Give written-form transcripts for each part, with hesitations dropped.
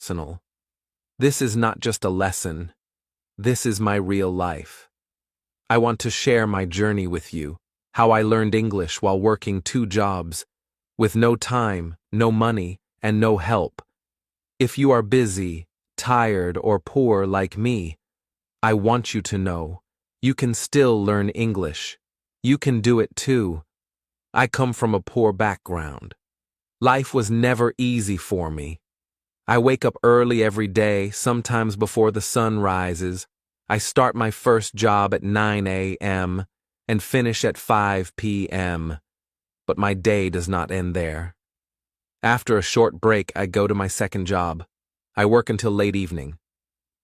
personal. This is not just a lesson. This is my real life. I want to share my journey with you, how I learned English while working 2 jobs, with no time, no money, and no help. If you are busy, tired, or poor like me, I want you to know, you can still learn English. You can do it too. I come from a poor background. Life was never easy for me. I wake up early every day, sometimes before the sun rises. I start my first job at 9 a.m. and finish at 5 p.m. But my day does not end there. After a short break, I go to my second job. I work until late evening.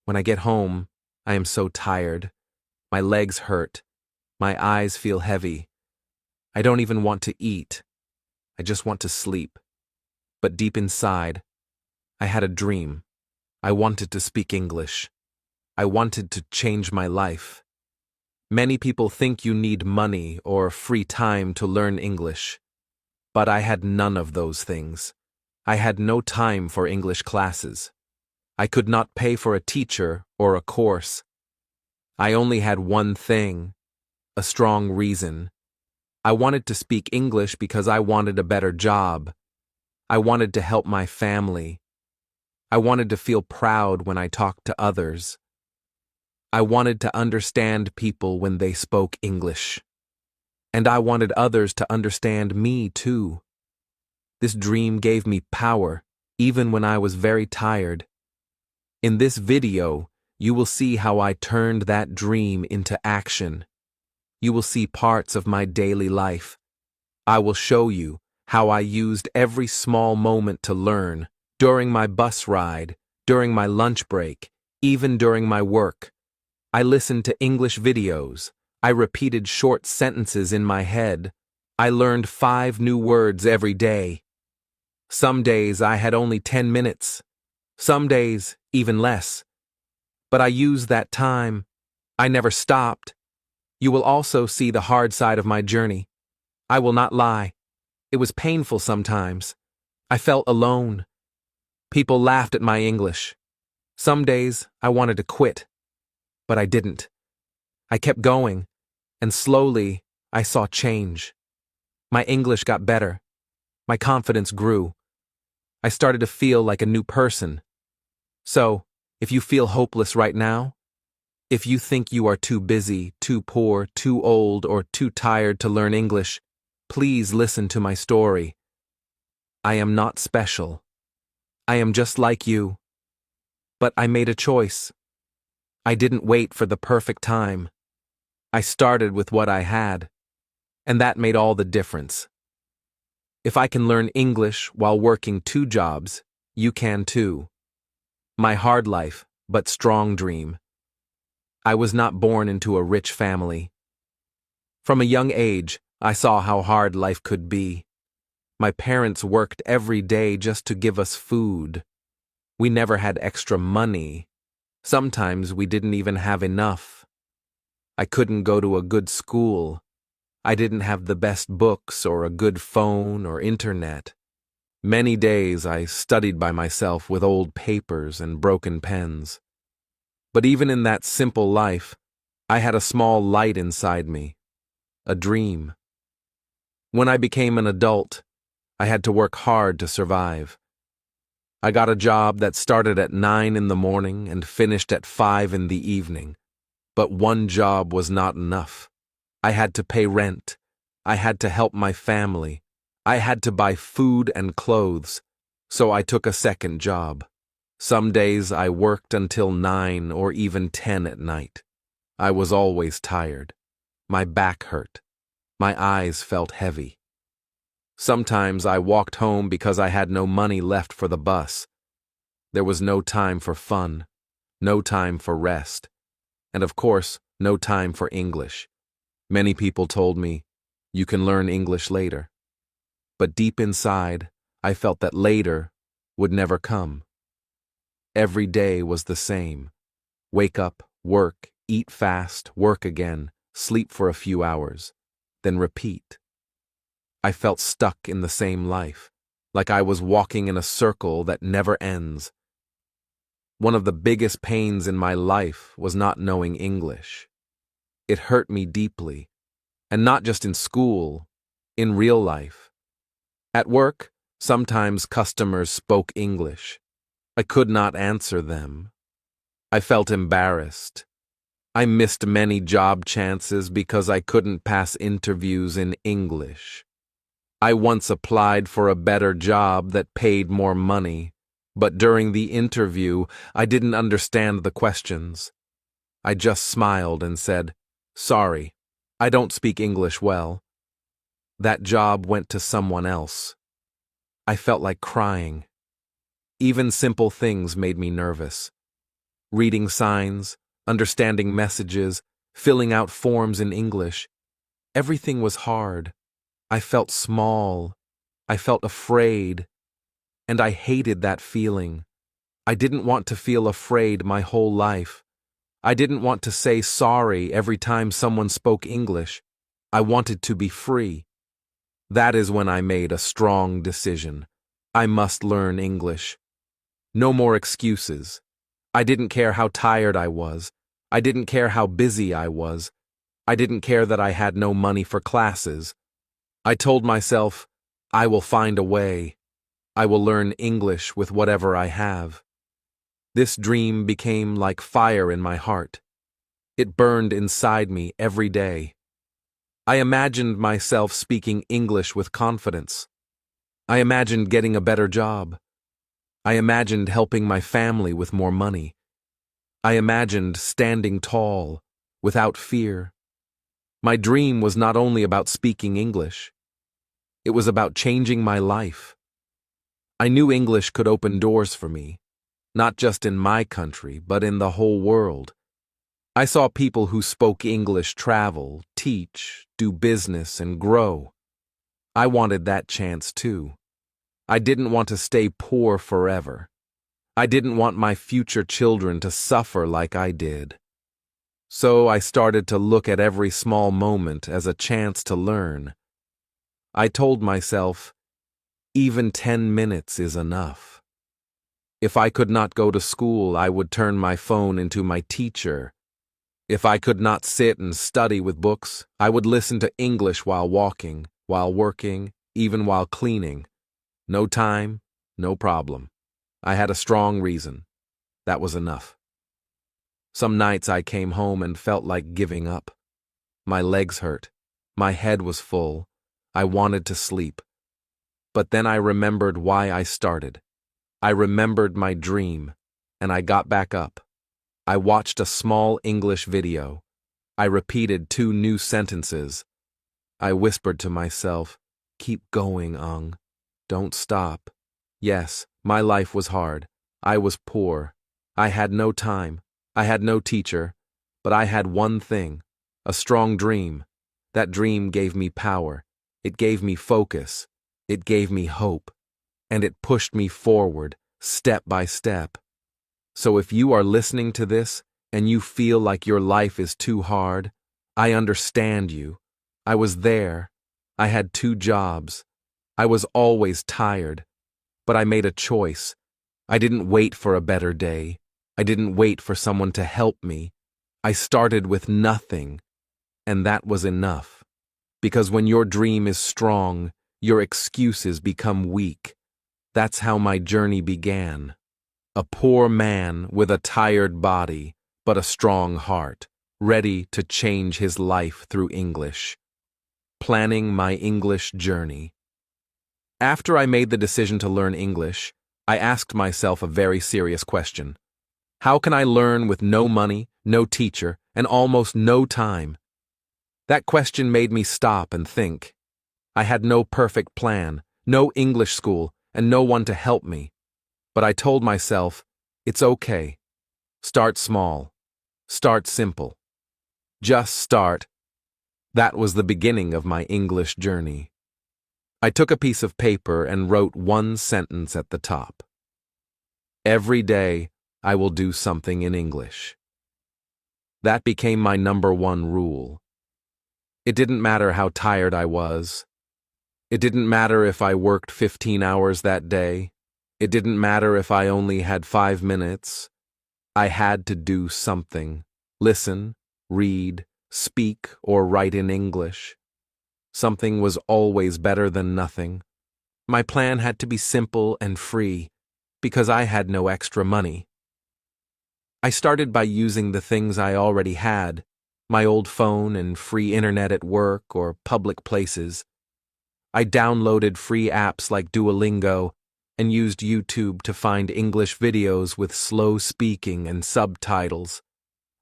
When I get home, I am so tired. My legs hurt. My eyes feel heavy. I don't even want to eat. I just want to sleep. But deep inside, I had a dream. I wanted to speak English. I wanted to change my life. Many people think you need money or free time to learn English. But I had none of those things. I had no time for English classes. I could not pay for a teacher or a course. I only had one thing, a strong reason. I wanted to speak English because I wanted a better job. I wanted to help my family. I wanted to feel proud when I talked to others. I wanted to understand people when they spoke English. And I wanted others to understand me too. This dream gave me power, even when I was very tired. In this video, you will see how I turned that dream into action. You will see parts of my daily life. I will show you how I used every small moment to learn, during my bus ride, during my lunch break, even during my work. I listened to English videos. I repeated short sentences in my head. I learned 5 new words every day. Some days I had only 10 minutes. Some days, even less. But I used that time. I never stopped. You will also see the hard side of my journey. I will not lie. It was painful sometimes. I felt alone. People laughed at my English. Some days I wanted to quit. But I didn't. I kept going, and slowly I saw change. My English got better. My confidence grew. I started to feel like a new person. So, if you feel hopeless right now, if you think you are too busy, too poor, too old, or too tired to learn English, please listen to my story. I am not special. I am just like you. But I made a choice. I didn't wait for the perfect time. I started with what I had, and that made all the difference. If I can learn English while working 2 jobs, you can too. My hard life, but strong dream. I was not born into a rich family. From a young age, I saw how hard life could be. My parents worked every day just to give us food. We never had extra money. Sometimes we didn't even have enough. I couldn't go to a good school. I didn't have the best books or a good phone or internet. Many days I studied by myself with old papers and broken pens. But even in that simple life, I had a small light inside me, a dream. When I became an adult, I had to work hard to survive. I got a job that started at 9 in the morning and finished at 5 in the evening. But one job was not enough. I had to pay rent. I had to help my family. I had to buy food and clothes. So I took a second job. Some days I worked until 9 or even 10 at night. I was always tired. My back hurt. My eyes felt heavy. Sometimes I walked home because I had no money left for the bus. There was no time for fun, no time for rest, and of course, no time for English. Many people told me, you can learn English later. But deep inside, I felt that later would never come. Every day was the same. Wake up, work, eat fast, work again, sleep for a few hours, then repeat. I felt stuck in the same life, like I was walking in a circle that never ends. One of the biggest pains in my life was not knowing English. It hurt me deeply, and not just in school, in real life. At work, sometimes customers spoke English. I could not answer them. I felt embarrassed. I missed many job chances because I couldn't pass interviews in English. I once applied for a better job that paid more money, but during the interview, I didn't understand the questions. I just smiled and said, "Sorry, I don't speak English well." That job went to someone else. I felt like crying. Even simple things made me nervous. Reading signs, understanding messages, filling out forms in English. Everything was hard. I felt small. I felt afraid. And I hated that feeling. I didn't want to feel afraid my whole life. I didn't want to say sorry every time someone spoke English. I wanted to be free. That is when I made a strong decision. I must learn English. No more excuses. I didn't care how tired I was. I didn't care how busy I was. I didn't care that I had no money for classes. I told myself, I will find a way. I will learn English with whatever I have. This dream became like fire in my heart. It burned inside me every day. I imagined myself speaking English with confidence. I imagined getting a better job. I imagined helping my family with more money. I imagined standing tall, without fear. My dream was not only about speaking English. It was about changing my life. I knew English could open doors for me, not just in my country, but in the whole world. I saw people who spoke English travel, teach, do business, and grow. I wanted that chance too. I didn't want to stay poor forever. I didn't want my future children to suffer like I did. So I started to look at every small moment as a chance to learn. I told myself, even 10 minutes is enough. If I could not go to school, I would turn my phone into my teacher. If I could not sit and study with books, I would listen to English while walking, while working, even while cleaning. No time, no problem. I had a strong reason. That was enough. Some nights I came home and felt like giving up. My legs hurt. My head was full. I wanted to sleep. But then I remembered why I started. I remembered my dream, and I got back up. I watched a small English video. I repeated 2 new sentences. I whispered to myself, "Keep going, Ung. Don't stop." Yes, my life was hard. I was poor. I had no time. I had no teacher. But I had one thing, a strong dream. That dream gave me power. It gave me focus. It gave me hope. And it pushed me forward, step by step. So if you are listening to this and you feel like your life is too hard, I understand you. I was there. I had 2 jobs. I was always tired. But I made a choice. I didn't wait for a better day. I didn't wait for someone to help me. I started with nothing. And that was enough. Because when your dream is strong, your excuses become weak. That's how my journey began. A poor man with a tired body, but a strong heart, ready to change his life through English. Planning my English journey. After I made the decision to learn English, I asked myself a very serious question. How can I learn with no money, no teacher, and almost no time? That question made me stop and think. I had no perfect plan, no English school, and no one to help me. But I told myself, it's okay. Start small. Start simple. Just start. That was the beginning of my English journey. I took a piece of paper and wrote 1 sentence at the top. Every day, I will do something in English. That became my #1 rule. It didn't matter how tired I was. It didn't matter if I worked 15 hours that day. It didn't matter if I only had 5 minutes. I had to do something. Listen, read, speak, or write in English. Something was always better than nothing. My plan had to be simple and free, because I had no extra money. I started by using the things I already had, my old phone and free internet at work or public places. I downloaded free apps like Duolingo and used YouTube to find English videos with slow speaking and subtitles.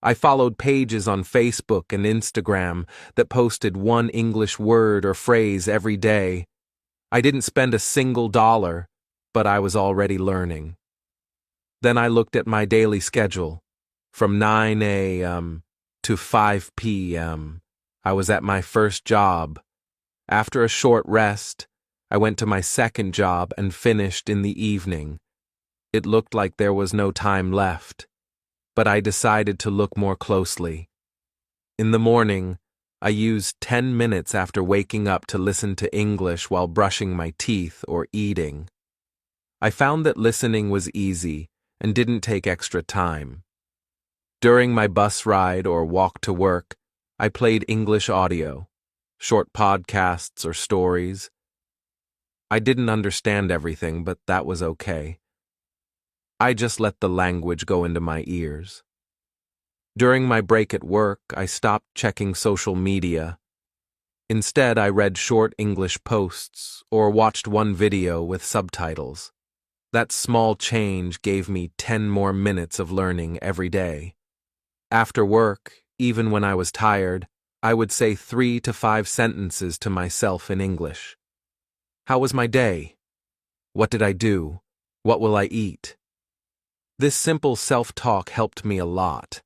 I followed pages on Facebook and Instagram that posted one English word or phrase every day. I didn't spend a single dollar, but I was already learning. Then I looked at my daily schedule. From 9 a.m. to 5 p.m., I was at my first job. After a short rest, I went to my second job and finished in the evening. It looked like there was no time left, but I decided to look more closely. In the morning, I used 10 minutes after waking up to listen to English while brushing my teeth or eating. I found that listening was easy and didn't take extra time. During my bus ride or walk to work, I played English audio, short podcasts or stories. I didn't understand everything, but that was okay. I just let the language go into my ears. During my break at work, I stopped checking social media. Instead, I read short English posts or watched one video with subtitles. That small change gave me 10 more minutes of learning every day. After work, even when I was tired, I would say 3 to 5 sentences to myself in English. How was my day? What did I do? What will I eat? This simple self-talk helped me a lot.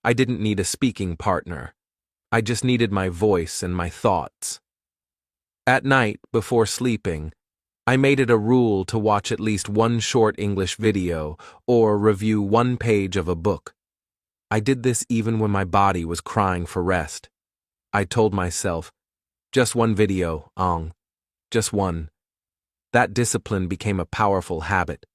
I didn't need a speaking partner. I just needed my voice and my thoughts. At night, before sleeping, I made it a rule to watch at least one short English video or review one page of a book. I did this even when my body was crying for rest. I told myself, just one video, just one. That discipline became a powerful habit.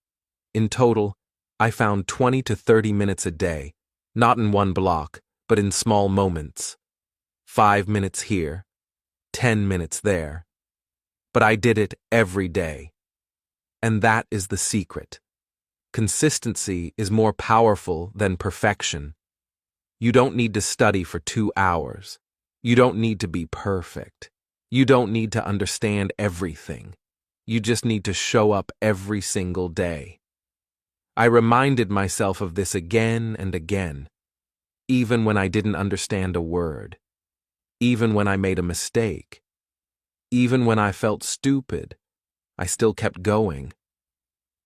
In total, I found 20 to 30 minutes a day, not in one block, but in small moments. 5 minutes here, 10 minutes there. But I did it every day. And that is the secret. Consistency is more powerful than perfection. You don't need to study for 2 hours. You don't need to be perfect. You don't need to understand everything. You just need to show up every single day. I reminded myself of this again and again, even when I didn't understand a word, even when I made a mistake, even when I felt stupid, I still kept going.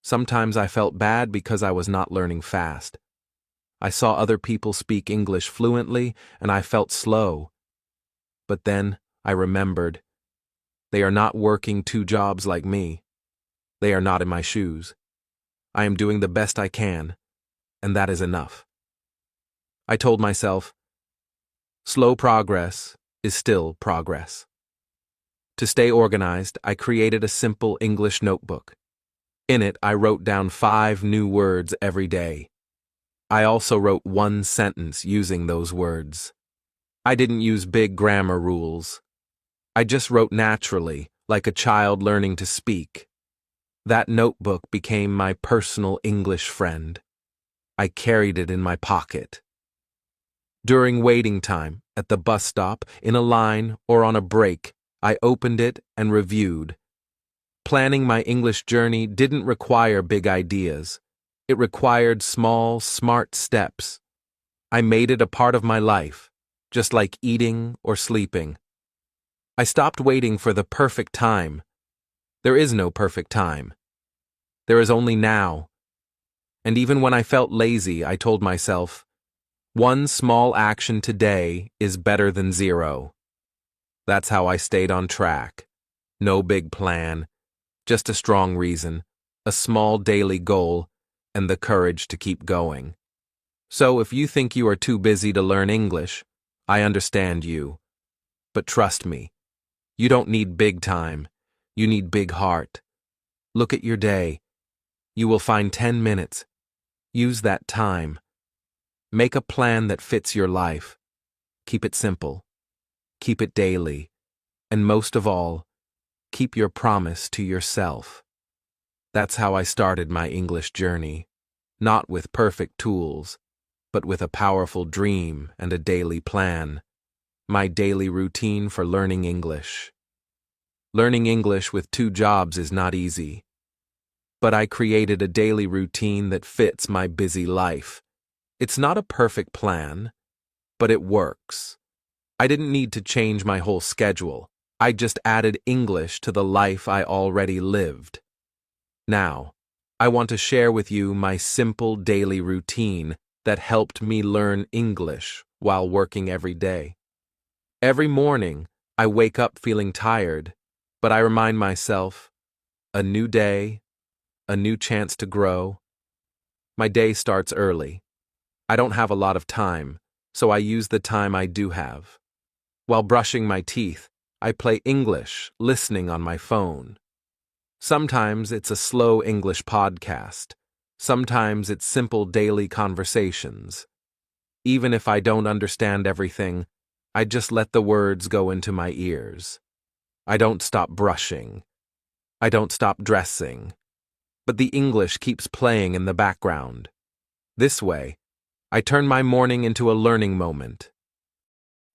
Sometimes I felt bad because I was not learning fast. I saw other people speak English fluently, and I felt slow. But then I remembered, they are not working 2 jobs like me. They are not in my shoes. I am doing the best I can, and that is enough. I told myself, slow progress is still progress. To stay organized, I created a simple English notebook. In it, I wrote down 5 new words every day. I also wrote 1 sentence using those words. I didn't use big grammar rules. I just wrote naturally, like a child learning to speak. That notebook became my personal English friend. I carried it in my pocket. During waiting time, at the bus stop, in a line, or on a break, I opened it and reviewed. Planning my English journey didn't require big ideas. It required small, smart steps. I made it a part of my life, just like eating or sleeping. I stopped waiting for the perfect time. There is no perfect time. There is only now. And even when I felt lazy, I told myself, 1 small action today is better than 0. That's how I stayed on track. No big plan, just a strong reason, a small daily goal, and the courage to keep going. So if you think you are too busy to learn English, I understand you. But trust me, you don't need big time. You need big heart. Look at your day. You will find 10 minutes. Use that time. Make a plan that fits your life. Keep it simple. Keep it daily. And most of all, keep your promise to yourself. That's how I started my English journey. Not with perfect tools, but with a powerful dream and a daily plan. My daily routine for learning English. Learning English with 2 jobs is not easy. But I created a daily routine that fits my busy life. It's not a perfect plan, but it works. I didn't need to change my whole schedule. I just added English to the life I already lived. Now, I want to share with you my simple daily routine that helped me learn English while working every day. Every morning, I wake up feeling tired, but I remind myself, a new day, a new chance to grow. My day starts early. I don't have a lot of time, so I use the time I do have. While brushing my teeth, I play English, listening on my phone. Sometimes it's a slow English podcast. Sometimes it's simple daily conversations. Even if I don't understand everything, I just let the words go into my ears. I don't stop brushing. I don't stop dressing. But the English keeps playing in the background. This way, I turn my morning into a learning moment.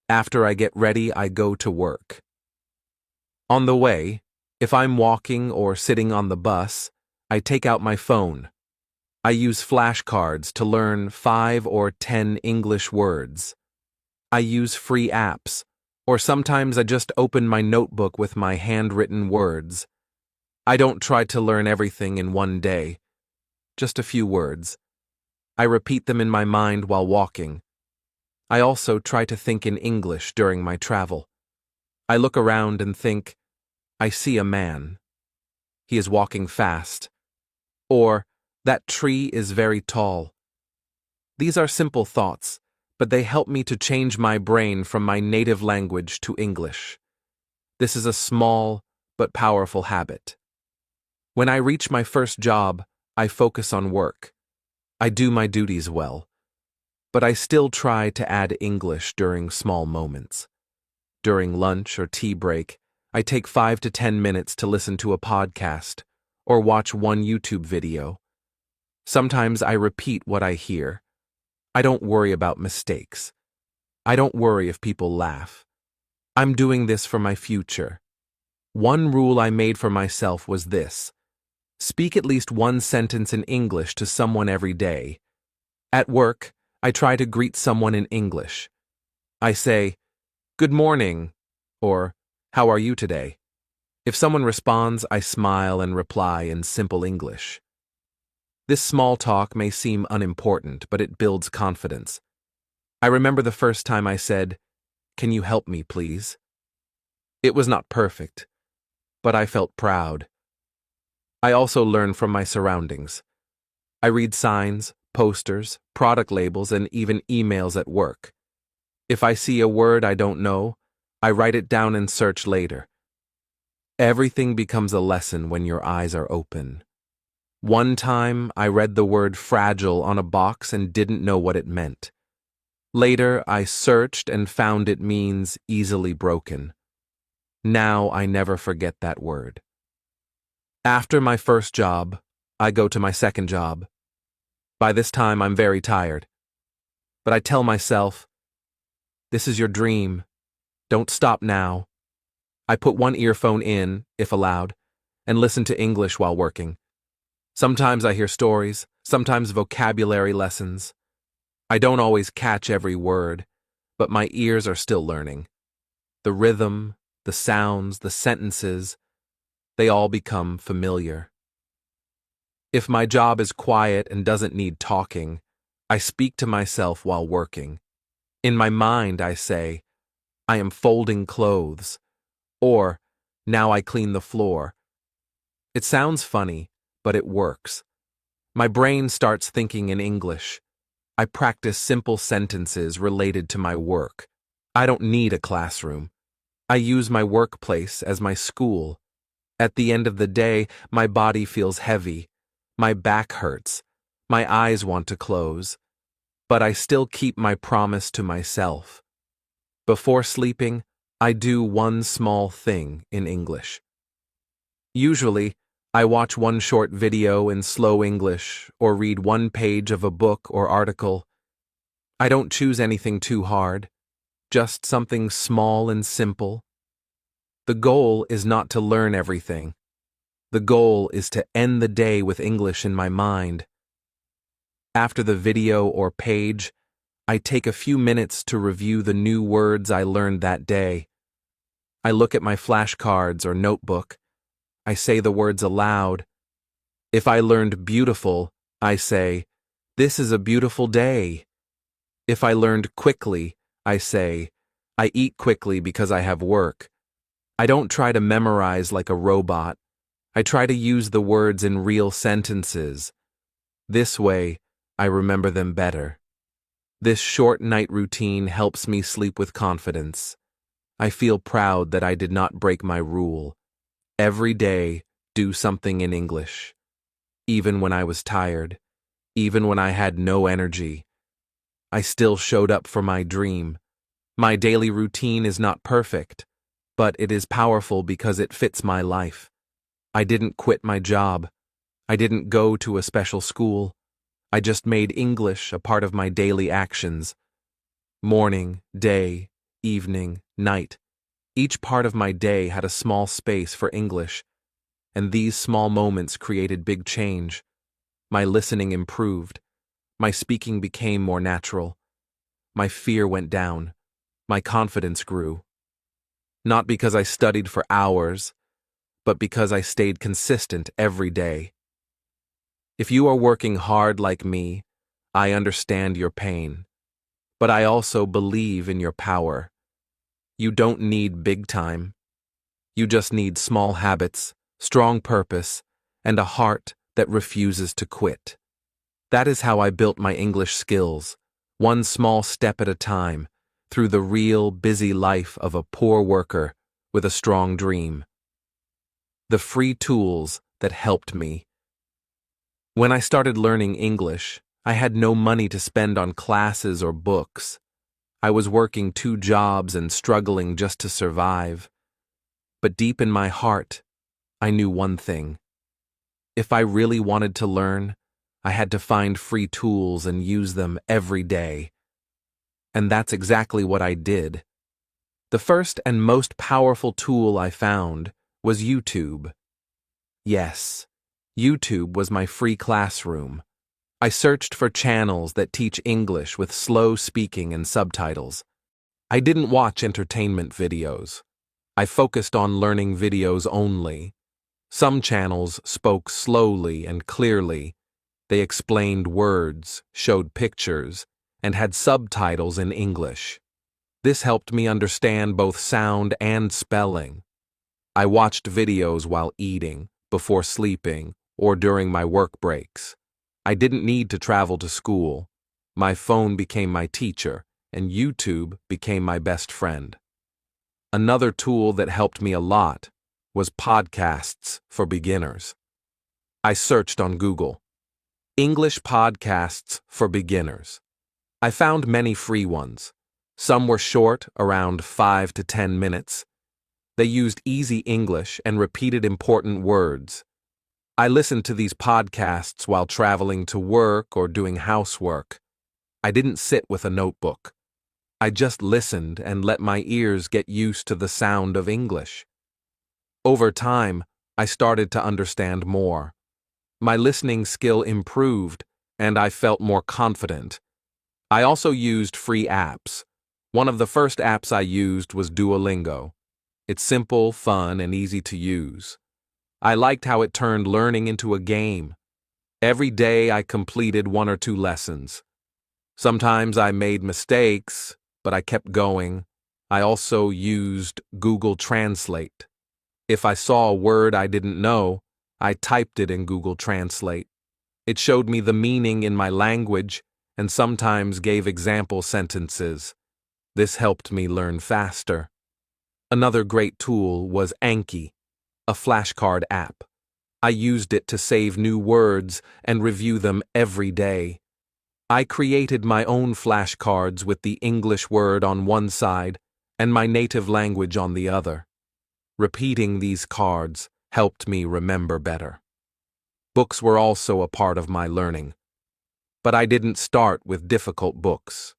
After I get ready, I go to work. On the way, if I'm walking or sitting on the bus, I take out my phone. I use flashcards to learn 5 or 10 English words. I use free apps, or sometimes I just open my notebook with my handwritten words. I don't try to learn everything in one day, just a few words. I repeat them in my mind while walking. I also try to think in English during my travel. I look around and think, I see a man. He is walking fast. Or, that tree is very tall. These are simple thoughts, but they help me to change my brain from my native language to English. This is a small but powerful habit. When I reach my first job, I focus on work. I do my duties well. But I still try to add English during small moments. During lunch or tea break, I take 5 to 10 minutes to listen to a podcast or watch one YouTube video. Sometimes I repeat what I hear. I don't worry about mistakes. I don't worry if people laugh. I'm doing this for my future. One rule I made for myself was this: speak at least 1 sentence in English to someone every day. At work, I try to greet someone in English. I say, "Good morning," or "How are you today?" If someone responds, I smile and reply in simple English. This small talk may seem unimportant, but it builds confidence. I remember the first time I said, "Can you help me, please?" It was not perfect, but I felt proud. I also learn from my surroundings. I read signs, posters, product labels, and even emails at work. If I see a word I don't know, I write it down and search later. Everything becomes a lesson when your eyes are open. One time, I read the word fragile on a box and didn't know what it meant. Later, I searched and found it means easily broken. Now I never forget that word. After my first job, I go to my second job. By this time, I'm very tired. But I tell myself, this is your dream. Don't stop now. I put one earphone in, if allowed, and listen to English while working. Sometimes I hear stories, sometimes vocabulary lessons. I don't always catch every word, but my ears are still learning. The rhythm, the sounds, the sentences, they all become familiar. If my job is quiet and doesn't need talking, I speak to myself while working. In my mind, I say, I am folding clothes, or now I clean the floor. It sounds funny, but it works. My brain starts thinking in English. I practice simple sentences related to my work. I don't need a classroom. I use my workplace as my school. At the end of the day, my body feels heavy. My back hurts. My eyes want to close. but I still keep my promise to myself. Before sleeping, I do one small thing in English. Usually, I watch one short video in slow English or read one page of a book or article. I don't choose anything too hard, just something small and simple. The goal is not to learn everything. The goal is to end the day with English in my mind. After the video or page, I take a few minutes to review the new words I learned that day. I look at my flashcards or notebook. I say the words aloud. If I learned beautiful, I say, "This is a beautiful day." If I learned quickly, I say, "I eat quickly because I have work." I don't try to memorize like a robot. I try to use the words in real sentences. This way, I remember them better. This short night routine helps me sleep with confidence. I feel proud that I did not break my rule. Every day, do something in English. Even when I was tired, even when I had no energy, I still showed up for my dream. My daily routine is not perfect, but it is powerful because it fits my life. I didn't quit my job. I didn't go to a special school. I just made English a part of my daily actions. Morning, day, evening, night. Each part of my day had a small space for English, and these small moments created big change. My listening improved. My speaking became more natural. My fear went down. My confidence grew. Not because I studied for hours, but because I stayed consistent every day. If you are working hard like me, I understand your pain, but I also believe in your power. You don't need big time. You just need small habits, strong purpose, and a heart that refuses to quit. That is how I built my English skills, one small step at a time, through the real, busy life of a poor worker with a strong dream. The free tools that helped me. When I started learning English, I had no money to spend on classes or books. I was working 2 jobs and struggling just to survive. But deep in my heart, I knew one thing. If I really wanted to learn, I had to find free tools and use them every day. And that's exactly what I did. The first and most powerful tool I found was YouTube. Yes, YouTube was my free classroom. I searched for channels that teach English with slow speaking and subtitles. I didn't watch entertainment videos. I focused on learning videos only. Some channels spoke slowly and clearly. They explained words, showed pictures, and had subtitles in English. This helped me understand both sound and spelling. I watched videos while eating, before sleeping, or during my work breaks. I didn't need to travel to school. My phone became my teacher, and YouTube became my best friend. Another tool that helped me a lot was podcasts for beginners. I searched on Google, English podcasts for beginners. I found many free ones. Some were short, around 5 to 10 minutes. They used easy English and repeated important words. I listened to these podcasts while traveling to work or doing housework. I didn't sit with a notebook. I just listened and let my ears get used to the sound of English. Over time, I started to understand more. My listening skill improved, and I felt more confident. I also used free apps. One of the first apps I used was Duolingo. It's simple, fun, and easy to use. I liked how it turned learning into a game. Every day I completed 1 or 2 lessons. Sometimes I made mistakes, but I kept going. I also used Google Translate. If I saw a word I didn't know, I typed it in Google Translate. It showed me the meaning in my language and sometimes gave example sentences. This helped me learn faster. Another great tool was Anki, a flashcard app. I used it to save new words and review them every day. I created my own flashcards with the English word on one side and my native language on the other. Repeating these cards helped me remember better. Books were also a part of my learning. But I didn't start with difficult books.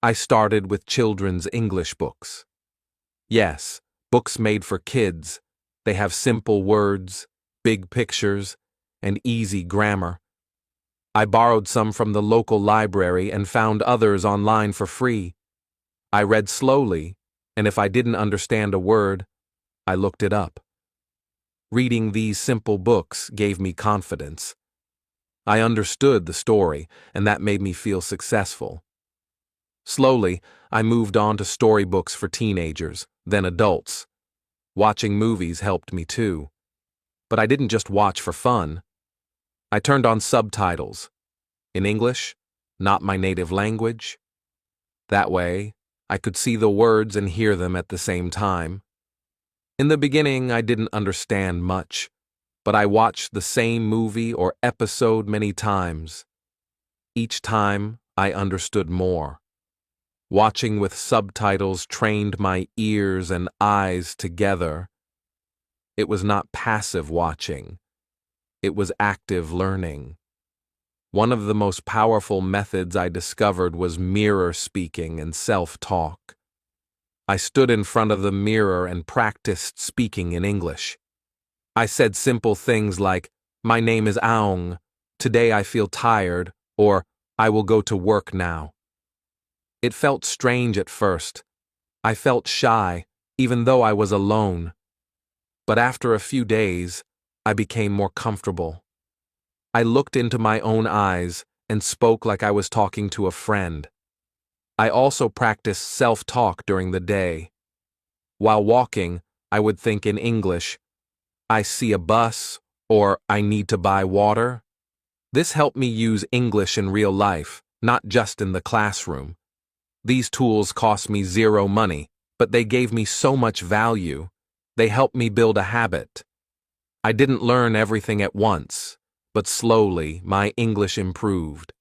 I started with children's English books. Yes, books made for kids. They have simple words, big pictures, and easy grammar. I borrowed some from the local library and found others online for free. I read slowly, and if I didn't understand a word, I looked it up. Reading these simple books gave me confidence. I understood the story, and that made me feel successful. Slowly, I moved on to storybooks for teenagers, then adults. Watching movies helped me too. But I didn't just watch for fun. I turned on subtitles. In English, not my native language. That way, I could see the words and hear them at the same time. In the beginning, I didn't understand much, but I watched the same movie or episode many times. Each time, I understood more. Watching with subtitles trained my ears and eyes together. It was not passive watching. It was active learning. One of the most powerful methods I discovered was mirror speaking and self-talk. I stood in front of the mirror and practiced speaking in English. I said simple things like, "My name is Aung, today I feel tired," or "I will go to work now." It felt strange at first. I felt shy, even though I was alone. But after a few days, I became more comfortable. I looked into my own eyes and spoke like I was talking to a friend. I also practiced self-talk during the day. While walking, I would think in English, "I see a bus," or "I need to buy water." This helped me use English in real life, not just in the classroom. These tools cost me zero money, but they gave me so much value. They helped me build a habit. I didn't learn everything at once, but slowly my English improved.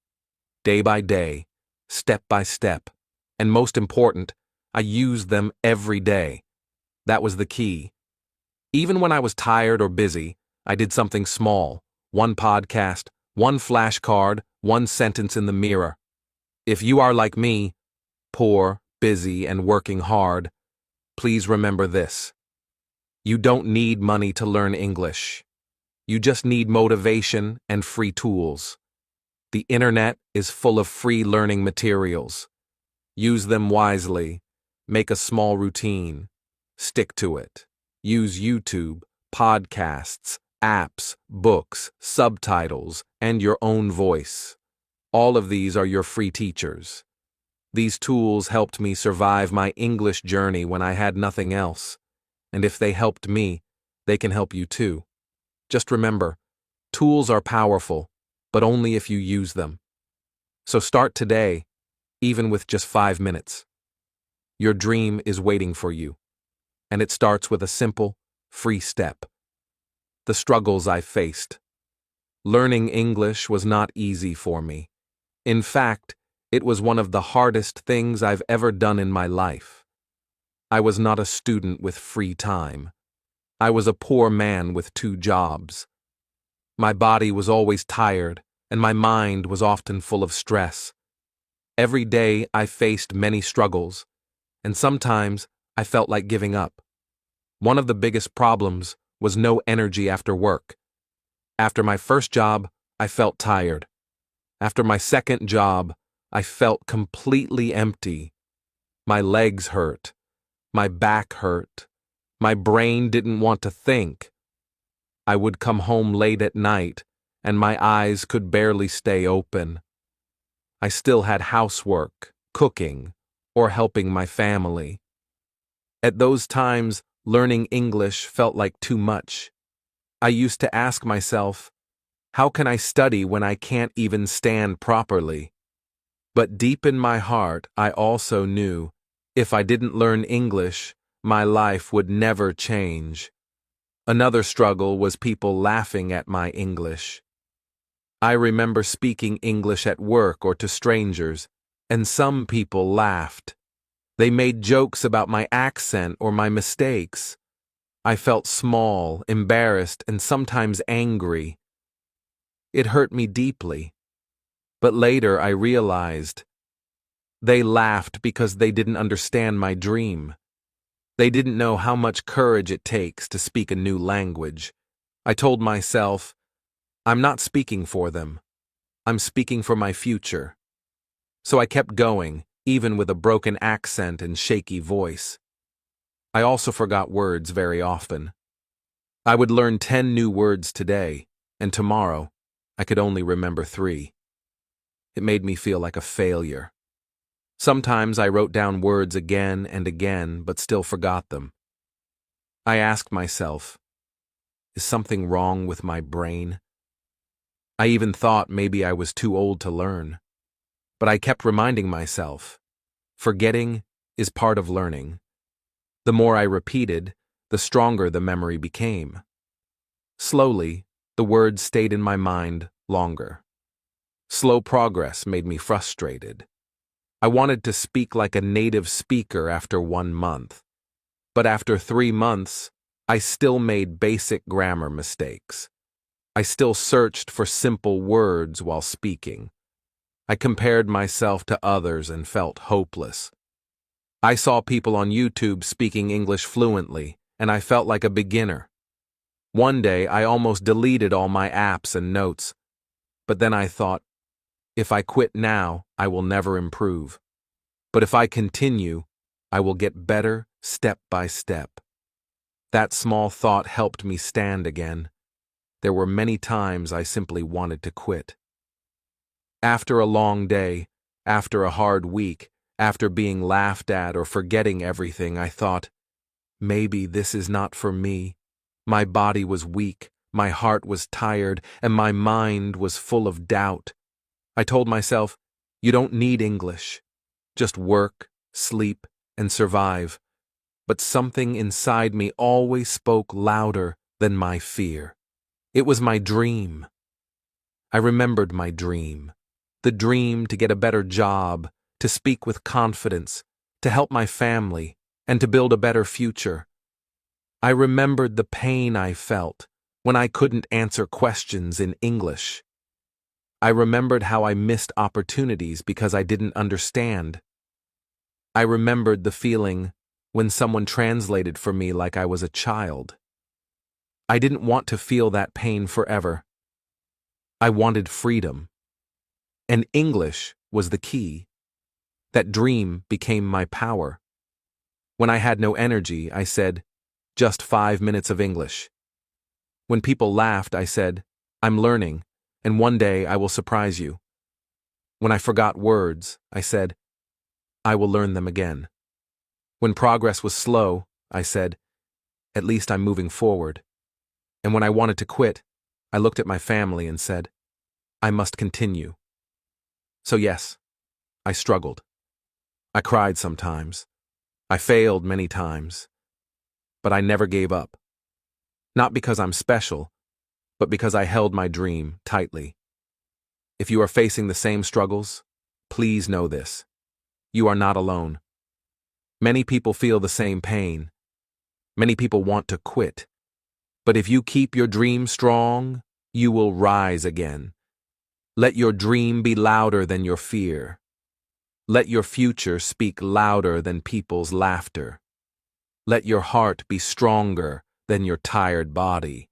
Day by day, step by step, and most important, I used them every day. That was the key. Even when I was tired or busy, I did something small, one podcast, one flashcard, one sentence in the mirror. If you are like me, poor, busy, and working hard, please remember this. You don't need money to learn English. You just need motivation and free tools. The internet is full of free learning materials. Use them wisely. Make a small routine. Stick to it. Use YouTube, podcasts, apps, books, subtitles, and your own voice. All of these are your free teachers. These tools helped me survive my English journey when I had nothing else. And if they helped me, they can help you too. Just remember, tools are powerful, but only if you use them. So start today, even with just 5 minutes. Your dream is waiting for you, and it starts with a simple, free step. The struggles I faced. Learning English was not easy for me. In fact, it was one of the hardest things I've ever done in my life. I was not a student with free time. I was a poor man with 2 jobs. My body was always tired, and my mind was often full of stress. Every day I faced many struggles, and sometimes I felt like giving up. One of the biggest problems was no energy after work. After my first job, I felt tired. After my second job, I felt completely empty. My legs hurt. My back hurt. My brain didn't want to think. I would come home late at night, and my eyes could barely stay open. I still had housework, cooking, or helping my family. At those times, learning English felt like too much. I used to ask myself, how can I study when I can't even stand properly? But deep in my heart, I also knew, if I didn't learn English, my life would never change. Another struggle was people laughing at my English. I remember speaking English at work or to strangers, and some people laughed. They made jokes about my accent or my mistakes. I felt small, embarrassed, and sometimes angry. It hurt me deeply. But later I realized they laughed because they didn't understand my dream. They didn't know how much courage it takes to speak a new language. I told myself, I'm not speaking for them. I'm speaking for my future. So I kept going, even with a broken accent and shaky voice. I also forgot words very often. I would learn 10 new words today, and tomorrow I could only remember 3. It made me feel like a failure. Sometimes I wrote down words again and again, but still forgot them. I asked myself, is something wrong with my brain? I even thought maybe I was too old to learn. But I kept reminding myself, forgetting is part of learning. The more I repeated, the stronger the memory became. Slowly, the words stayed in my mind longer. Slow progress made me frustrated. I wanted to speak like a native speaker after 1 month. But after 3 months, I still made basic grammar mistakes. I still searched for simple words while speaking. I compared myself to others and felt hopeless. I saw people on YouTube speaking English fluently, and I felt like a beginner. One day, I almost deleted all my apps and notes. But then I thought, if I quit now, I will never improve. But if I continue, I will get better step by step. That small thought helped me stand again. There were many times I simply wanted to quit. After a long day, after a hard week, after being laughed at or forgetting everything, I thought, maybe this is not for me. My body was weak, my heart was tired, and my mind was full of doubt. I told myself, you don't need English. Just work, sleep, and survive. But something inside me always spoke louder than my fear. It was my dream. I remembered my dream. The dream to get a better job, to speak with confidence, to help my family, and to build a better future. I remembered the pain I felt when I couldn't answer questions in English. I remembered how I missed opportunities because I didn't understand. I remembered the feeling when someone translated for me like I was a child. I didn't want to feel that pain forever. I wanted freedom. And English was the key. That dream became my power. When I had no energy, I said, just 5 minutes of English. When people laughed, I said, I'm learning, and one day I will surprise you. When I forgot words, I said, I will learn them again. When progress was slow, I said, at least I'm moving forward. And when I wanted to quit, I looked at my family and said, I must continue. So yes, I struggled. I cried sometimes. I failed many times. But I never gave up. Not because I'm special, but because I held my dream tightly. If you are facing the same struggles, please know this. You are not alone. Many people feel the same pain. Many people want to quit. But if you keep your dream strong, you will rise again. Let your dream be louder than your fear. Let your future speak louder than people's laughter. Let your heart be stronger than your tired body.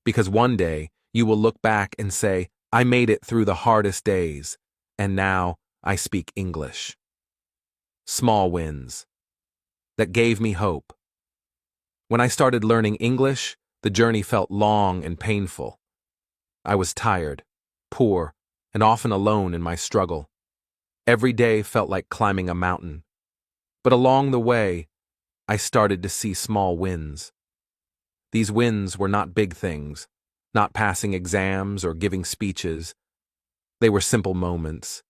Because one day you will look back and say, I made it through the hardest days, and now I speak English. Small wins. That gave me hope. When I started learning English, the journey felt long and painful. I was tired, poor, and often alone in my struggle. Every day felt like climbing a mountain. But along the way, I started to see small wins. These wins were not big things, not passing exams or giving speeches. They were simple moments.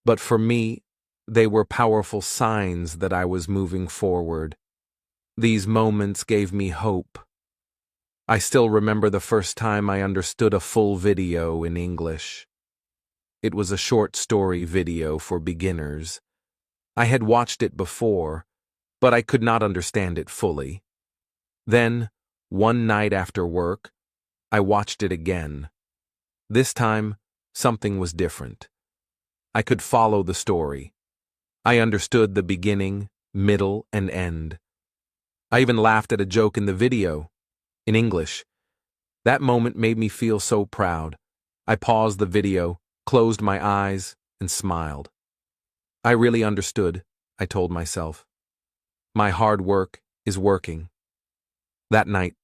But for me, they were powerful signs that I was moving forward. These moments gave me hope. I still remember the first time I understood a full video in English. It was a short story video for beginners. I had watched it before, but I could not understand it fully. Then, one night after work, I watched it again. This time, something was different. I could follow the story. I understood the beginning, middle, and end. I even laughed at a joke in the video, in English. That moment made me feel so proud. I paused the video, closed my eyes, and smiled. I really understood, I told myself. My hard work is working. That night,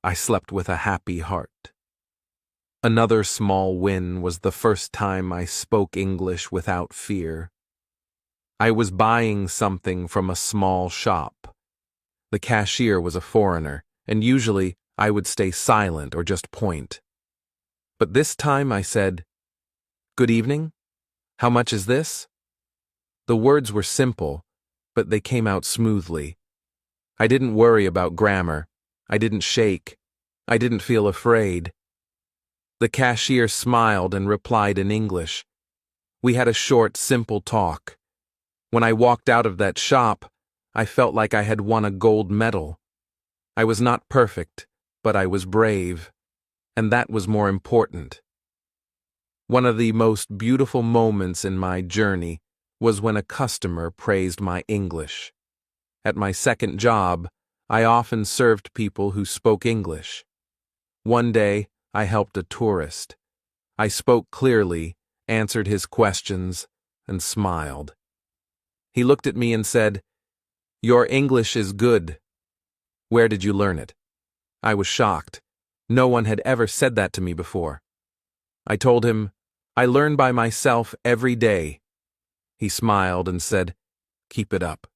I slept with a happy heart. Another small win was the first time I spoke English without fear. I was buying something from a small shop. The cashier was a foreigner, and usually I would stay silent or just point. But this time I said, "Good evening. How much is this?" The words were simple, but they came out smoothly. I didn't worry about grammar. I didn't shake. I didn't feel afraid. The cashier smiled and replied in English. We had a short, simple talk. When I walked out of that shop, I felt like I had won a gold medal. I was not perfect, but I was brave, and that was more important. One of the most beautiful moments in my journey was when a customer praised my English. At my second job, I often served people who spoke English. One day, I helped a tourist. I spoke clearly, answered his questions, and smiled. He looked at me and said, "Your English is good. Where did you learn it?" I was shocked. No one had ever said that to me before. I told him, "I learn by myself every day." He smiled and said, "Keep it up.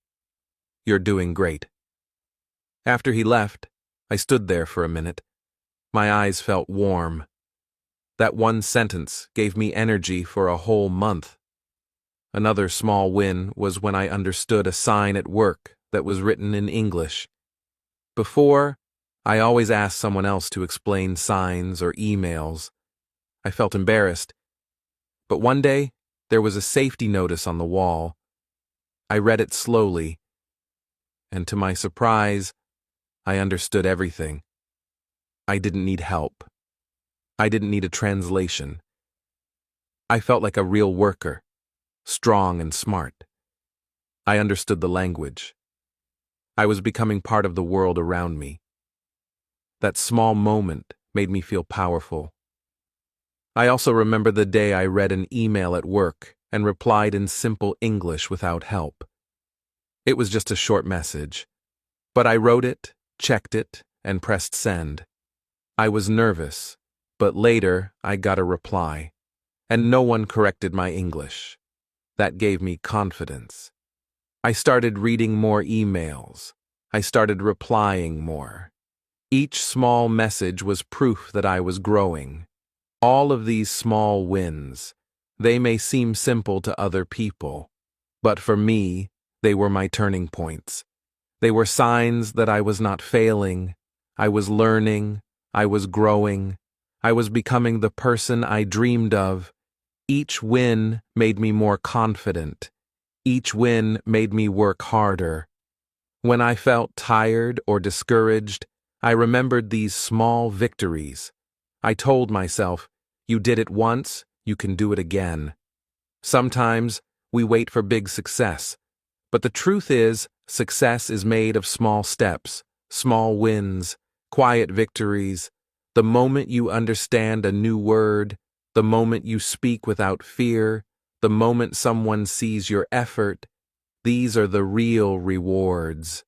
You're doing great." After he left, I stood there for a minute. My eyes felt warm. That one sentence gave me energy for a whole month. Another small win was when I understood a sign at work that was written in English. Before, I always asked someone else to explain signs or emails. I felt embarrassed. But one day, there was a safety notice on the wall. I read it slowly, and to my surprise, I understood everything. I didn't need help. I didn't need a translation. I felt like a real worker, strong and smart. I understood the language. I was becoming part of the world around me. That small moment made me feel powerful. I also remember the day I read an email at work and replied in simple English without help. It was just a short message, but I wrote it, checked it, and pressed send. I was nervous, but later I got a reply, and no one corrected my English. That gave me confidence. I started reading more emails. I started replying more. Each small message was proof that I was growing. All of these small wins, they may seem simple to other people, but for me, they were my turning points. They were signs that I was not failing. I was learning. I was growing. I was becoming the person I dreamed of. Each win made me more confident. Each win made me work harder. When I felt tired or discouraged, I remembered these small victories. I told myself, you did it once, you can do it again. Sometimes we wait for big success, but the truth is, success is made of small steps, small wins, quiet victories. The moment you understand a new word, the moment you speak without fear, the moment someone sees your effort, these are the real rewards.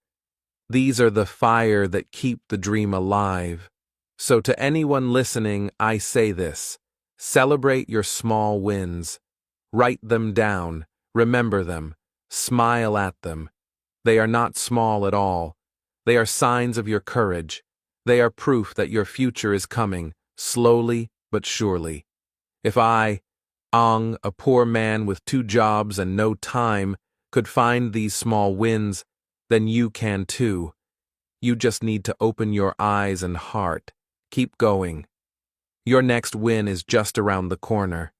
These are the fire that keep the dream alive. So to anyone listening, I say this: celebrate your small wins. Write them down, remember them, smile at them. They are not small at all. They are signs of your courage. They are proof that your future is coming, slowly but surely. If I, Ang, a poor man with 2 jobs and no time, could find these small wins, then you can too. You just need to open your eyes and heart, Keep going. Your next win is just around the corner.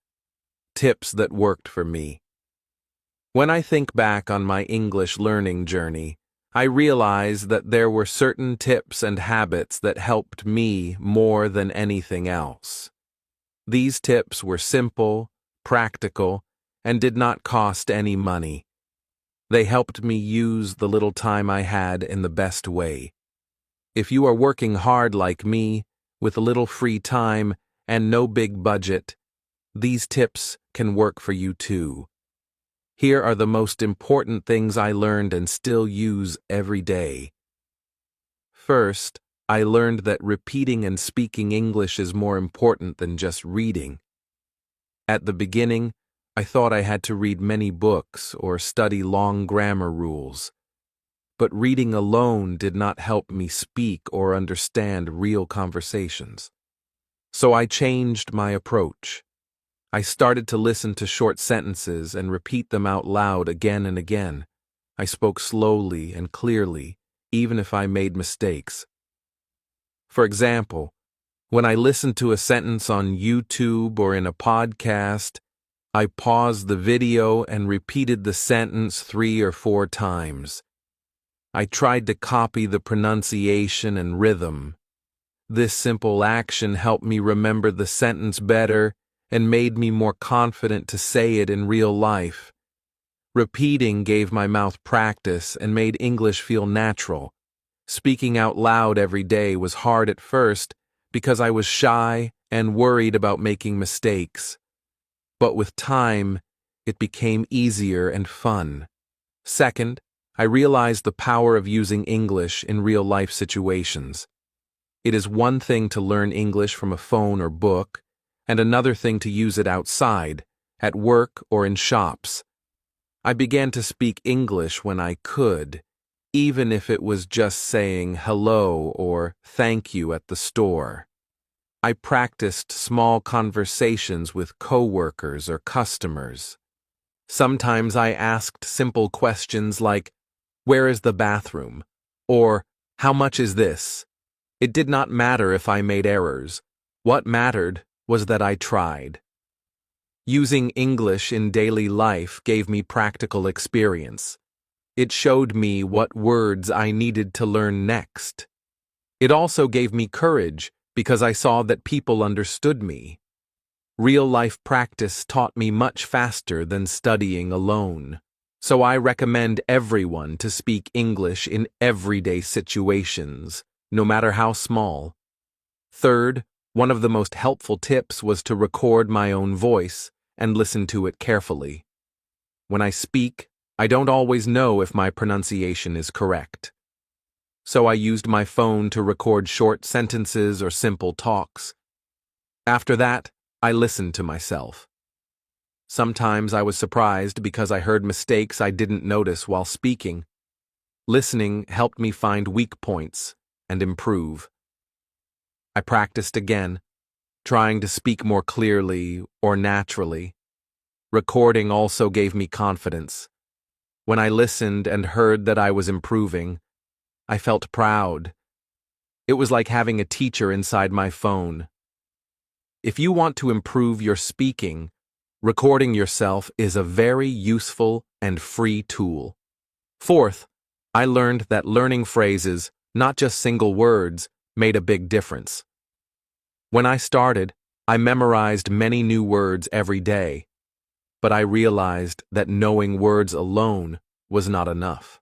Tips that worked for me. When I think back on my English learning journey, I realize that there were certain tips and habits that helped me more than anything else. These tips were simple, practical, and did not cost any money. They helped me use the little time I had in the best way. If you are working hard like me, with a little free time and no big budget, these tips can work for you too. Here are the most important things I learned and still use every day. First, I learned that repeating and speaking English is more important than just reading. At the beginning, I thought I had to read many books or study long grammar rules. But reading alone did not help me speak or understand real conversations. So I changed my approach. I started to listen to short sentences and repeat them out loud again and again. I spoke slowly and clearly, even if I made mistakes. For example, when I listened to a sentence on YouTube or in a podcast, I paused the video and repeated the sentence 3 or 4 times. I tried to copy the pronunciation and rhythm. This simple action helped me remember the sentence better and made me more confident to say it in real life. Repeating gave my mouth practice and made English feel natural. Speaking out loud every day was hard at first because I was shy and worried about making mistakes. But with time, it became easier and fun. Second, I realized the power of using English in real-life situations. It is one thing to learn English from a phone or book, and another thing to use it outside, at work or in shops. I began to speak English when I could, even if it was just saying hello or thank you at the store. I practiced small conversations with coworkers or customers. Sometimes I asked simple questions like, "Where is the bathroom?" or "How much is this?" It did not matter if I made errors. What mattered was that I tried. Using English in daily life gave me practical experience. It showed me what words I needed to learn next. It also gave me courage because I saw that people understood me. Real-life practice taught me much faster than studying alone. So I recommend everyone to speak English in everyday situations, no matter how small. Third, one of the most helpful tips was to record my own voice and listen to it carefully. When I speak, I don't always know if my pronunciation is correct. So I used my phone to record short sentences or simple talks. After that, I listened to myself. Sometimes I was surprised because I heard mistakes I didn't notice while speaking. Listening helped me find weak points and improve. I practiced again, trying to speak more clearly or naturally. Recording also gave me confidence. When I listened and heard that I was improving, I felt proud. It was like having a teacher inside my phone. If you want to improve your speaking, recording yourself is a very useful and free tool. Fourth, I learned that learning phrases, not just single words, made a big difference. When I started, I memorized many new words every day, but I realized that knowing words alone was not enough.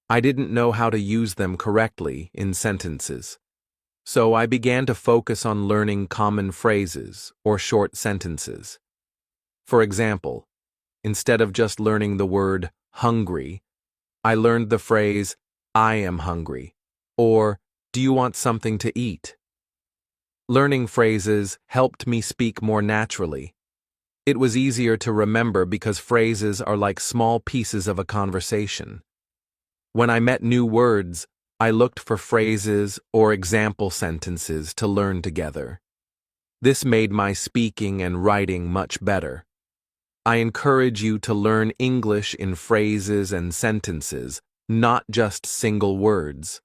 I didn't know how to use them correctly in sentences, so I began to focus on learning common phrases or short sentences. For example, instead of just learning the word hungry, I learned the phrase, "I am hungry," or "Do you want something to eat?" Learning phrases helped me speak more naturally. It was easier to remember because phrases are like small pieces of a conversation. When I met new words, I looked for phrases or example sentences to learn together. This made my speaking and writing much better. I encourage you to learn English in phrases and sentences, not just single words.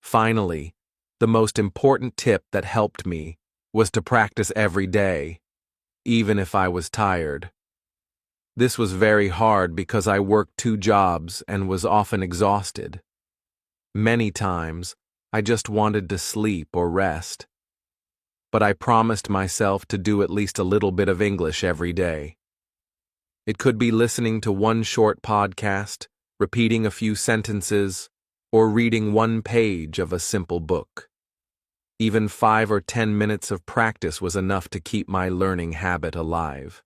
Finally, The most important tip that helped me was to practice every day, even if I was tired. This was very hard because I worked 2 jobs and was often exhausted. Many times, I just wanted to sleep or rest. But I promised myself to do at least a little bit of English every day. It could be listening to one short podcast, repeating a few sentences, or reading 1 page of a simple book. Even 5 or 10 minutes of practice was enough to keep my learning habit alive.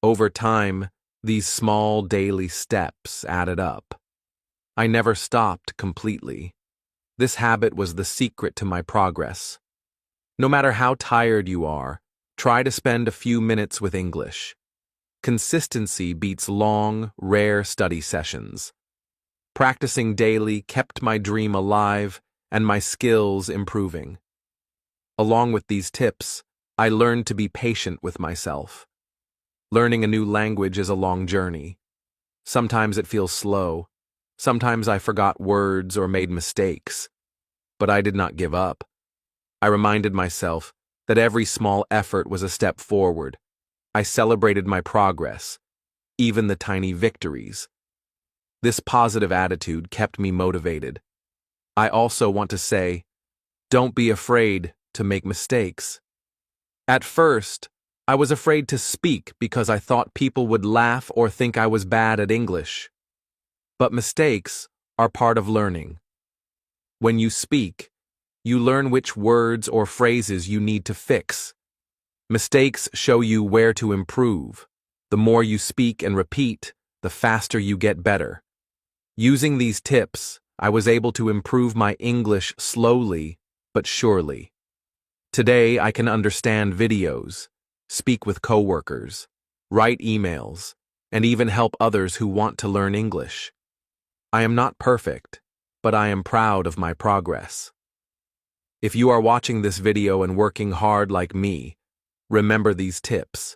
Over time, these small daily steps added up. I never stopped completely. This habit was the secret to my progress. No matter how tired you are, try to spend a few minutes with English. Consistency beats long, rare study sessions. Practicing daily kept my dream alive and my skills improving. Along with these tips, I learned to be patient with myself. Learning a new language is a long journey. Sometimes it feels slow. Sometimes I forgot words or made mistakes. But I did not give up. I reminded myself that every small effort was a step forward. I celebrated my progress, even the tiny victories. This positive attitude kept me motivated. I also want to say, don't be afraid to make mistakes. At first, I was afraid to speak because I thought people would laugh or think I was bad at English. But mistakes are part of learning. When you speak, you learn which words or phrases you need to fix. Mistakes show you where to improve. The more you speak and repeat, the faster you get better. Using these tips, I was able to improve my English slowly but surely. Today, I can understand videos, speak with coworkers, write emails, and even help others who want to learn English. I am not perfect, but I am proud of my progress. If you are watching this video and working hard like me, remember these tips.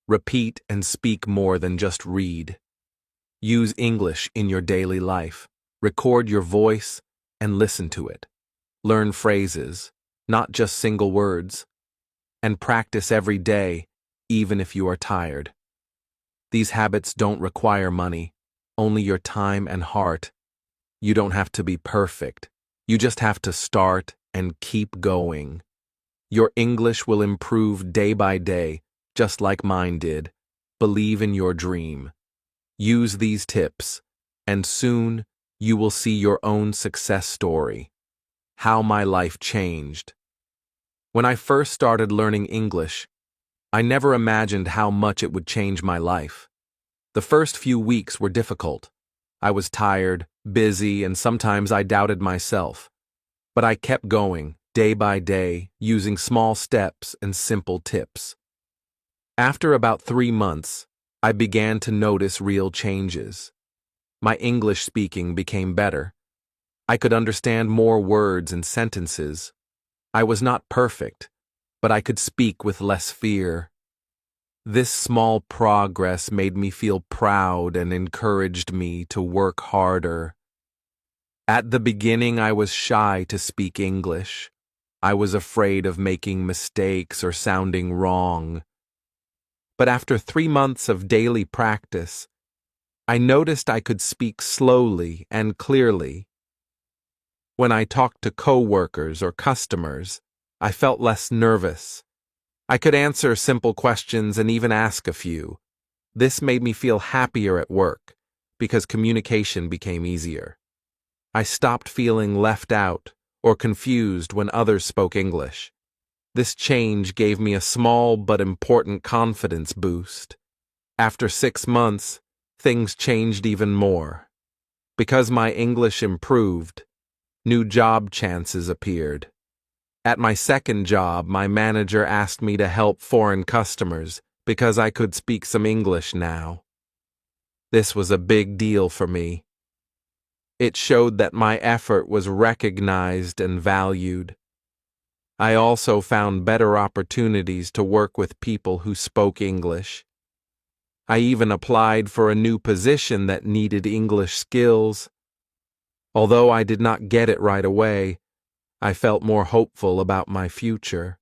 Repeat and speak more than just read. Use English in your daily life. Record your voice and listen to it. Learn phrases, not just single words. And practice every day, even if you are tired. These habits don't require money, only your time and heart. You don't have to be perfect. You just have to start and keep going. Your English will improve day by day, just like mine did. Believe in your dream. Use these tips, and soon you will see your own success story. How my life changed. When I first started learning English, I never imagined how much it would change my life. The first few weeks were difficult. I was tired, busy, and sometimes I doubted myself. But I kept going, day by day, using small steps and simple tips. After about 3 months, I began to notice real changes. My English speaking became better. I could understand more words and sentences. I was not perfect, but I could speak with less fear. This small progress made me feel proud and encouraged me to work harder. At the beginning, I was shy to speak English. I was afraid of making mistakes or sounding wrong. But after 3 months of daily practice, I noticed I could speak slowly and clearly. When I talked to coworkers or customers, I felt less nervous. I could answer simple questions and even ask a few. This made me feel happier at work because communication became easier. I stopped feeling left out or confused when others spoke English. This change gave me a small but important confidence boost. After 6 months, things changed even more. Because my English improved, new job chances appeared. At my second job, my manager asked me to help foreign customers because I could speak some English now. This was a big deal for me. It showed that my effort was recognized and valued. I also found better opportunities to work with people who spoke English. I even applied for a new position that needed English skills. Although I did not get it right away, I felt more hopeful about my future.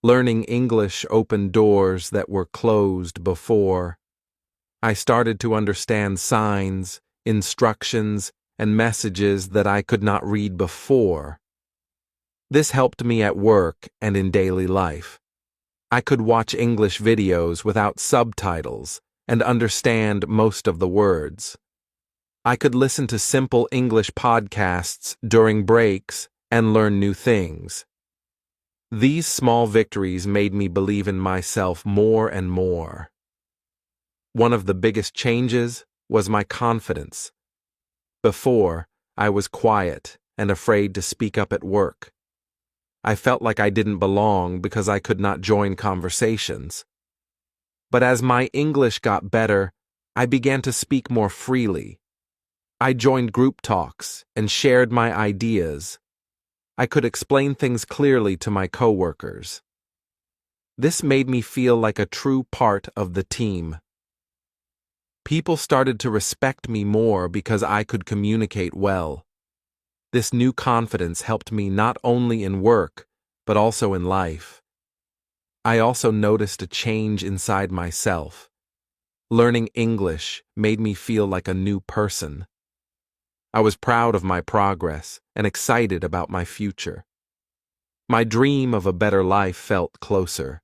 Learning English opened doors that were closed before. I started to understand signs, instructions, and messages that I could not read before. This helped me at work and in daily life. I could watch English videos without subtitles and understand most of the words. I could listen to simple English podcasts during breaks and learn new things. These small victories made me believe in myself more and more. One of the biggest changes was my confidence. Before, I was quiet and afraid to speak up at work. I felt like I didn't belong because I could not join conversations. But as my English got better, I began to speak more freely. I joined group talks and shared my ideas. I could explain things clearly to my coworkers. This made me feel like a true part of the team. People started to respect me more because I could communicate well. This new confidence helped me not only in work, but also in life. I also noticed a change inside myself. Learning English made me feel like a new person. I was proud of my progress and excited about my future. My dream of a better life felt closer.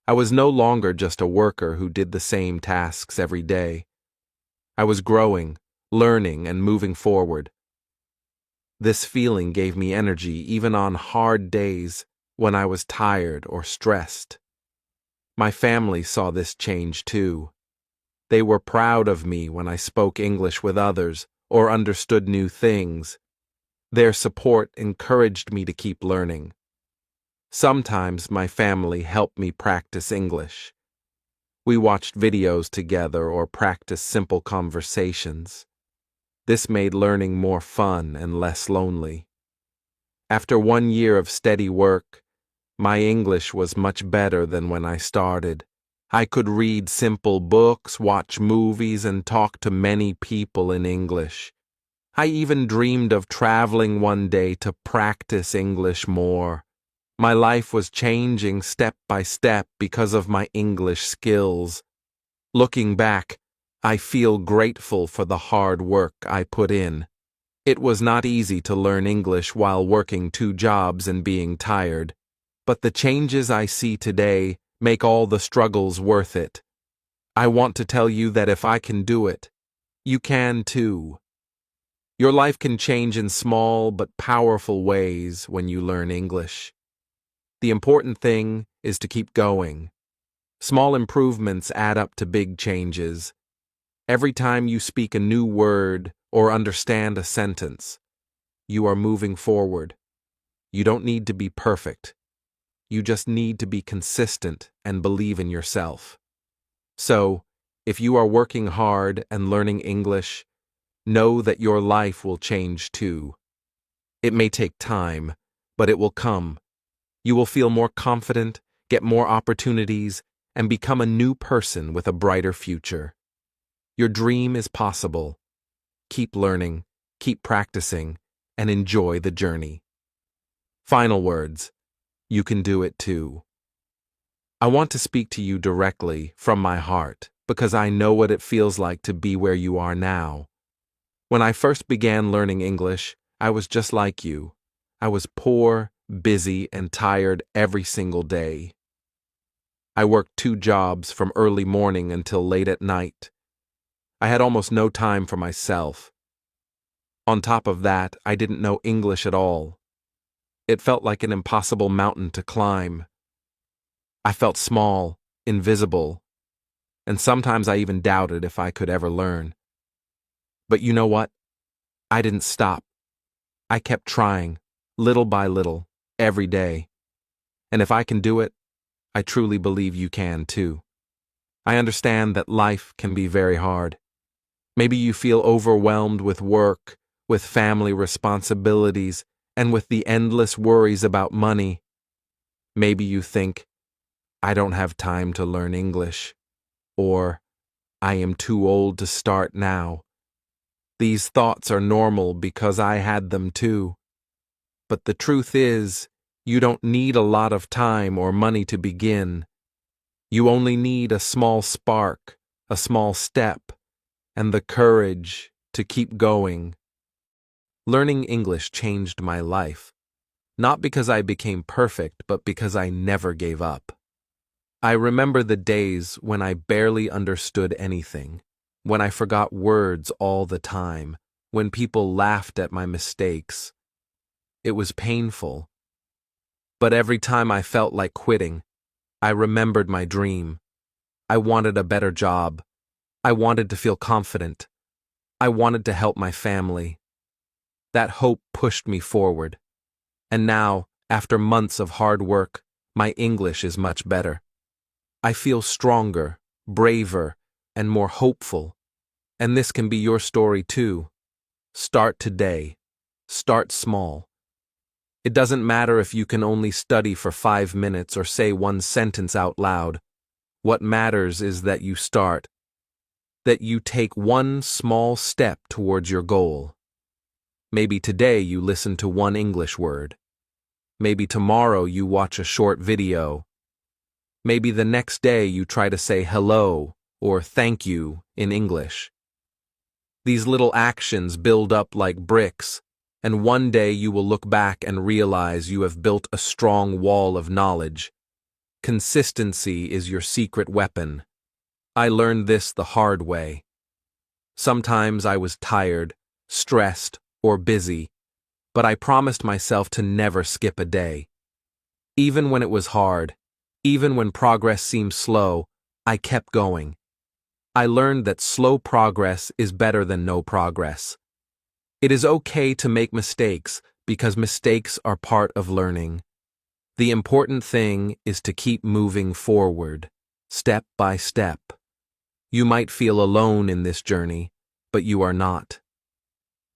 I was no longer just a worker who did the same tasks every day. I was growing, learning, and moving forward. This feeling gave me energy even on hard days when I was tired or stressed. My family saw this change too. They were proud of me when I spoke English with others or understood new things. Their support encouraged me to keep learning. Sometimes my family helped me practice English. We watched videos together or practiced simple conversations. This made learning more fun and less lonely. After 1 year of steady work, my English was much better than when I started. I could read simple books, watch movies, and talk to many people in English. I even dreamed of traveling one day to practice English more. My life was changing step by step because of my English skills. Looking back, I feel grateful for the hard work I put in. It was not easy to learn English while working 2 jobs and being tired, but the changes I see today make all the struggles worth it. I want to tell you that if I can do it, you can too. Your life can change in small but powerful ways when you learn English. The important thing is to keep going. Small improvements add up to big changes. Every time you speak a new word or understand a sentence, you are moving forward. You don't need to be perfect. You just need to be consistent and believe in yourself. So, if you are working hard and learning English, know that your life will change too. It may take time, but it will come. You will feel more confident, get more opportunities, and become a new person with a brighter future. Your dream is possible. Keep learning, keep practicing, and enjoy the journey. Final words. You can do it too. I want to speak to you directly from my heart because I know what it feels like to be where you are now. When I first began learning English, I was just like you. I was poor, busy, and tired every single day. I worked 2 jobs from early morning until late at night. I had almost no time for myself. On top of that, I didn't know English at all. It felt like an impossible mountain to climb. I felt small, invisible, and sometimes I even doubted if I could ever learn. But you know what? I didn't stop. I kept trying, little by little, every day. And if I can do it, I truly believe you can too. I understand that life can be very hard. Maybe you feel overwhelmed with work, with family responsibilities, and with the endless worries about money. Maybe you think, I don't have time to learn English, or I am too old to start now. These thoughts are normal because I had them too. But the truth is, you don't need a lot of time or money to begin. You only need a small spark, a small step, and the courage to keep going. Learning English changed my life, not because I became perfect, but because I never gave up. I remember the days when I barely understood anything, when I forgot words all the time, when people laughed at my mistakes. It was painful. But every time I felt like quitting, I remembered my dream. I wanted a better job. I wanted to feel confident. I wanted to help my family. That hope pushed me forward. And now, after months of hard work, my English is much better. I feel stronger, braver, and more hopeful. And this can be your story too. Start today. Start small. It doesn't matter if you can only study for 5 minutes or say one sentence out loud. What matters is that you start, that you take one small step towards your goal. Maybe today you listen to one English word. Maybe tomorrow you watch a short video. Maybe the next day you try to say hello or thank you in English. These little actions build up like bricks, and one day you will look back and realize you have built a strong wall of knowledge. Consistency is your secret weapon. I learned this the hard way. Sometimes I was tired, stressed, or busy, but I promised myself to never skip a day. Even when it was hard, even when progress seemed slow, I kept going. I learned that slow progress is better than no progress. It is okay to make mistakes because mistakes are part of learning. The important thing is to keep moving forward, step by step. You might feel alone in this journey, but you are not.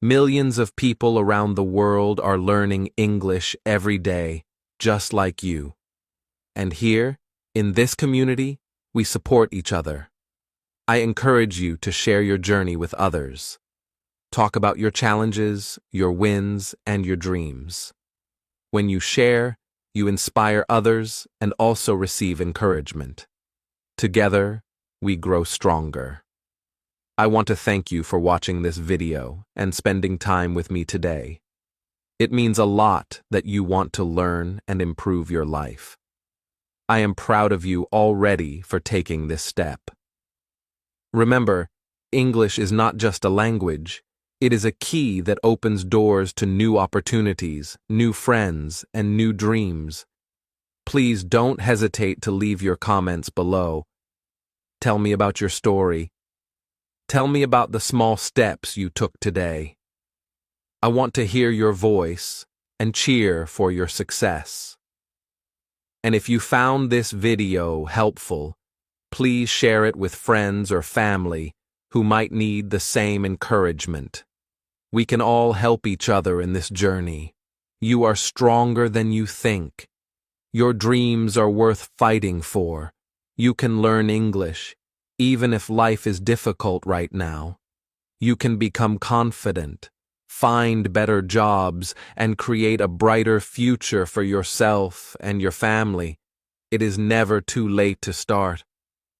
Millions of people around the world are learning English every day, just like you. And here, in this community, we support each other. I encourage you to share your journey with others. Talk about your challenges, your wins, and your dreams. When you share, you inspire others and also receive encouragement. Together, we grow stronger. I want to thank you for watching this video and spending time with me today. It means a lot that you want to learn and improve your life. I am proud of you already for taking this step. Remember, English is not just a language. It is a key that opens doors to new opportunities, new friends, and new dreams. Please don't hesitate to leave your comments below. Tell me about your story. Tell me about the small steps you took today. I want to hear your voice and cheer for your success. And if you found this video helpful, please share it with friends or family who might need the same encouragement. We can all help each other in this journey. You are stronger than you think. Your dreams are worth fighting for. You can learn English, even if life is difficult right now. You can become confident, find better jobs, and create a brighter future for yourself and your family. It is never too late to start.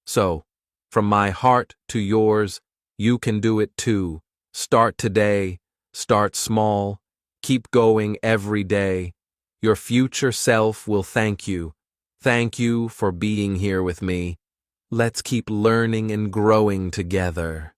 So, from my heart to yours, you can do it too. Start today, start small, keep going every day. Your future self will thank you. Thank you for being here with me. Let's keep learning and growing together.